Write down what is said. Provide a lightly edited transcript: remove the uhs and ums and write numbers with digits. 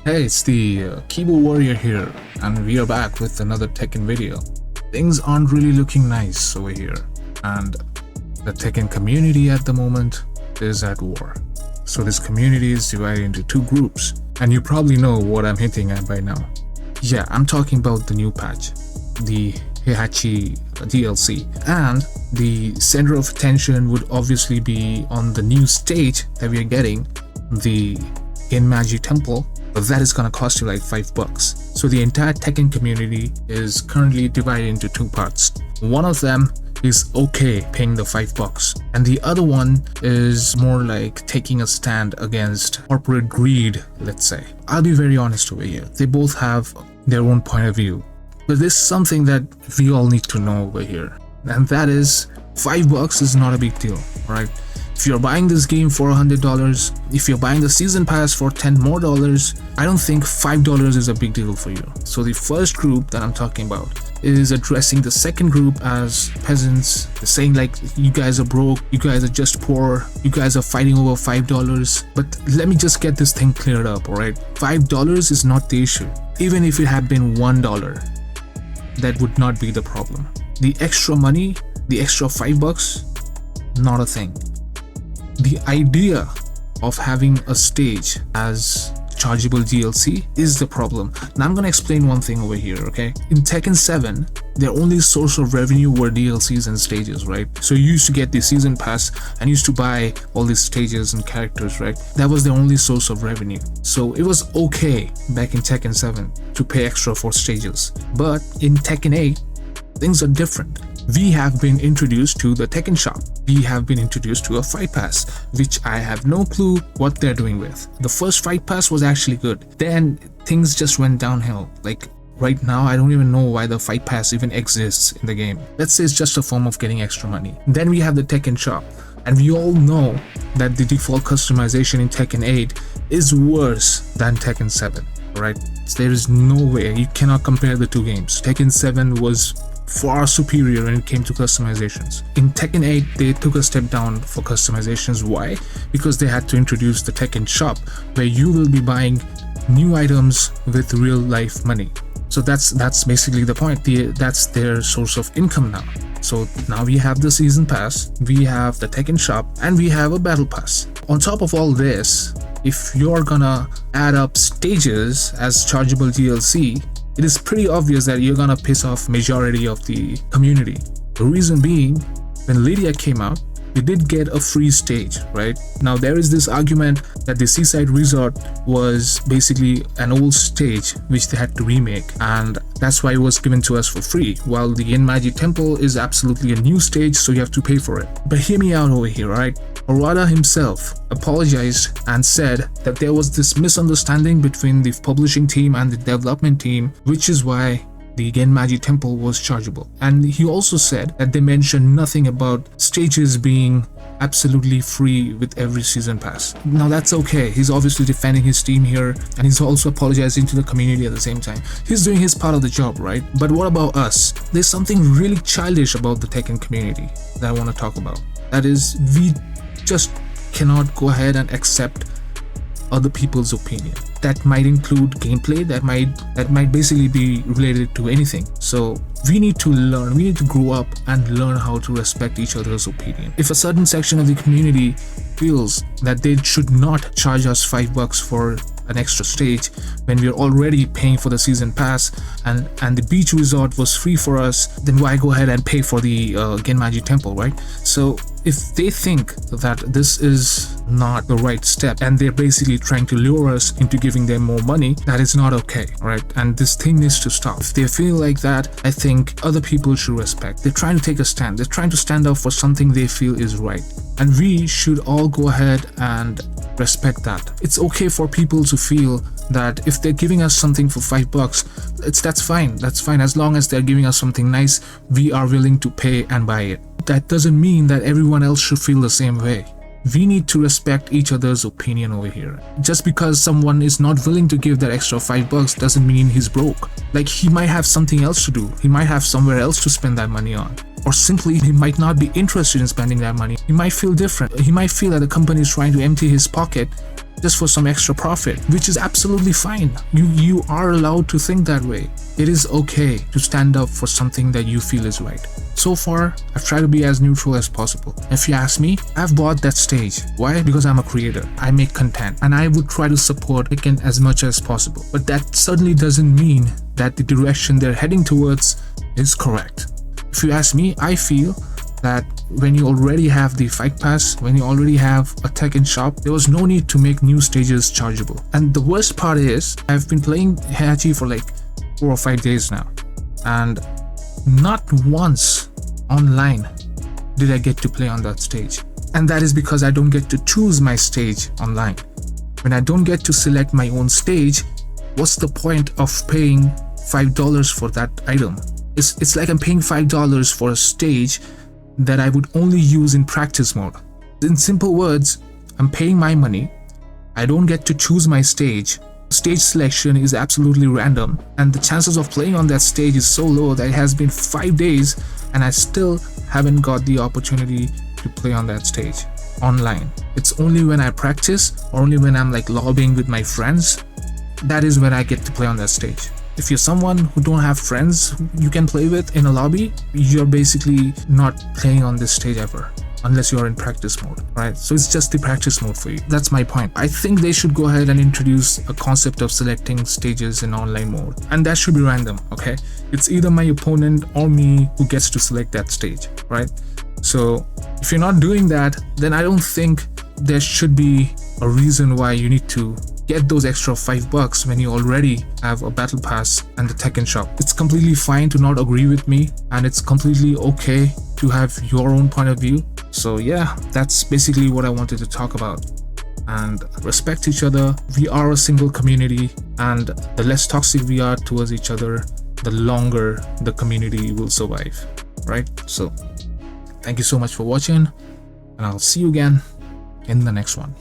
Hey, it's the Keyboard Warrior here, and we are back with another Tekken video. Things aren't really looking nice over here, and the Tekken community at the moment is at war. So this community is divided into two groups, and you probably know what I'm hinting at by now. Yeah, I'm talking about the new patch, the Heihachi DLC, and the center of attention would obviously be on the new stage that we are getting, the Genmaji Temple, but that is gonna cost you like $5. So the entire Tekken community is currently divided into two parts. One of them is okay paying the $5, and the other one is more like taking a stand against corporate greed, let's say. I'll be very honest over here. They both have their own point of view. But there's something that we all need to know over here, and that is $5 is not a big deal, right? If you're buying this game for $100, if you're buying the season pass for $10 more, I don't think $5 is a big deal for you. So the first group that I'm talking about is addressing the second group as peasants, saying like, you guys are broke, you guys are just poor, you guys are fighting over $5. But let me just get this thing cleared up, alright? $5 is not the issue. Even if it had been $1, that would not be the problem. The extra money, the extra $5, not a thing. The idea of having a stage as chargeable DLC is the problem. Now I'm gonna explain one thing over here, okay? In Tekken 7, their only source of revenue were DLCs and stages, right? So you used to get the season pass and used to buy all these stages and characters, right? That was the only source of revenue. So it was okay back in Tekken 7 to pay extra for stages. But in Tekken 8, things are different. We have been introduced to the Tekken shop. We have been introduced to a fight pass, which I have no clue what they're doing with. The first fight pass was actually good. Then things just went downhill. Like right now, I don't even know why the fight pass even exists in the game. Let's say it's just a form of getting extra money. Then we have the Tekken shop. And we all know that the default customization in Tekken 8 is worse than Tekken 7, right? There is no way, you cannot compare the two games. Tekken 7 was far superior when it came to customizations. In Tekken 8, they took a step down for customizations. Why? Because they had to introduce the Tekken shop, where you will be buying new items with real life money. So that's basically the point. That's their source of income now. So now we have the season pass, we have the Tekken shop, and we have a battle pass. On top of all this, if you're gonna add up stages as chargeable DLC, it is pretty obvious that you're gonna piss off majority of the community. The reason being, when Lydia came out, they did get a free stage, right? Now there is this argument that the Seaside Resort was basically an old stage which they had to remake, and that's why it was given to us for free, while the Genmaji Temple is absolutely a new stage, so you have to pay for it. But hear me out over here, right? Harada himself apologized and said that there was this misunderstanding between the publishing team and the development team, which is why the Genmaji Temple was chargeable. And he also said that they mentioned nothing about stages being absolutely free with every season pass. Now that's okay, he's obviously defending his team here, and he's also apologizing to the community at the same time. He's doing his part of the job, right? But what about us? There's something really childish about the Tekken community that I want to talk about. That is, we just cannot go ahead and accept other people's opinion. That might include gameplay, that might basically be related to anything. So we need to learn, we need to grow up and learn how to respect each other's opinion. If a certain section of the community feels that they should not charge us $5 for an extra stage when we're already paying for the season pass and the beach resort was free for us, then why go ahead and pay for the Genmaji Temple, right? So if they think that this is not the right step and they're basically trying to lure us into giving them more money, that is not okay, right? And this thing needs to stop. If they feel like that, I think other people should respect. They're trying to take a stand. They're trying to stand up for something they feel is right. And we should all go ahead and respect that. It's okay for people to feel that if they're giving us something for $5, that's fine. That's fine. As long as they're giving us something nice, we are willing to pay and buy it. That doesn't mean that everyone else should feel the same way. We need to respect each other's opinion over here. Just because someone is not willing to give that extra $5 doesn't mean he's broke. Like, he might have something else to do. He might have somewhere else to spend that money on. Or simply, he might not be interested in spending that money. He might feel different. He might feel that the company is trying to empty his pocket just for some extra profit, which is absolutely fine. You are allowed to think that way. It is okay to stand up for something that you feel is right. So far, I've tried to be as neutral as possible. If you ask me, I've bought that stage. Why? Because I'm a creator. I make content and I would try to support Tekken as much as possible. But that certainly doesn't mean that the direction they're heading towards is correct. If you ask me, I feel that when you already have the Fight Pass, when you already have a Tekken shop, there was no need to make new stages chargeable. And the worst part is, I've been playing Heihachi for like 4 or 5 days now, and not once online did I get to play on that stage. And that is because I don't get to choose my stage online. When I don't get to select my own stage, what's the point of paying $5 for that item? It's like I'm paying $5 for a stage that I would only use in practice mode. In simple words, I'm paying my money, I don't get to choose my stage. Stage selection is absolutely random, and the chances of playing on that stage is so low that it has been 5 days and I still haven't got the opportunity to play on that stage online. It's only when I practice or only when I'm like lobbying with my friends, that is when I get to play on that stage. If you're someone who don't have friends you can play with in a lobby, you're basically not playing on this stage ever, unless you're in practice mode, right? So it's just the practice mode for you. That's my point. I think they should go ahead and introduce a concept of selecting stages in online mode, and that should be random, okay? It's either my opponent or me who gets to select that stage, right? So if you're not doing that, then I don't think there should be a reason why you need to get those extra $5 when you already have a battle pass and the Tekken shop. It's completely fine to not agree with me, and it's completely okay to have your own point of view. So yeah, that's basically what I wanted to talk about. And respect each other. We are a single community, and the less toxic we are towards each other, the longer the community will survive, right? So thank you so much for watching, and I'll see you again in the next one.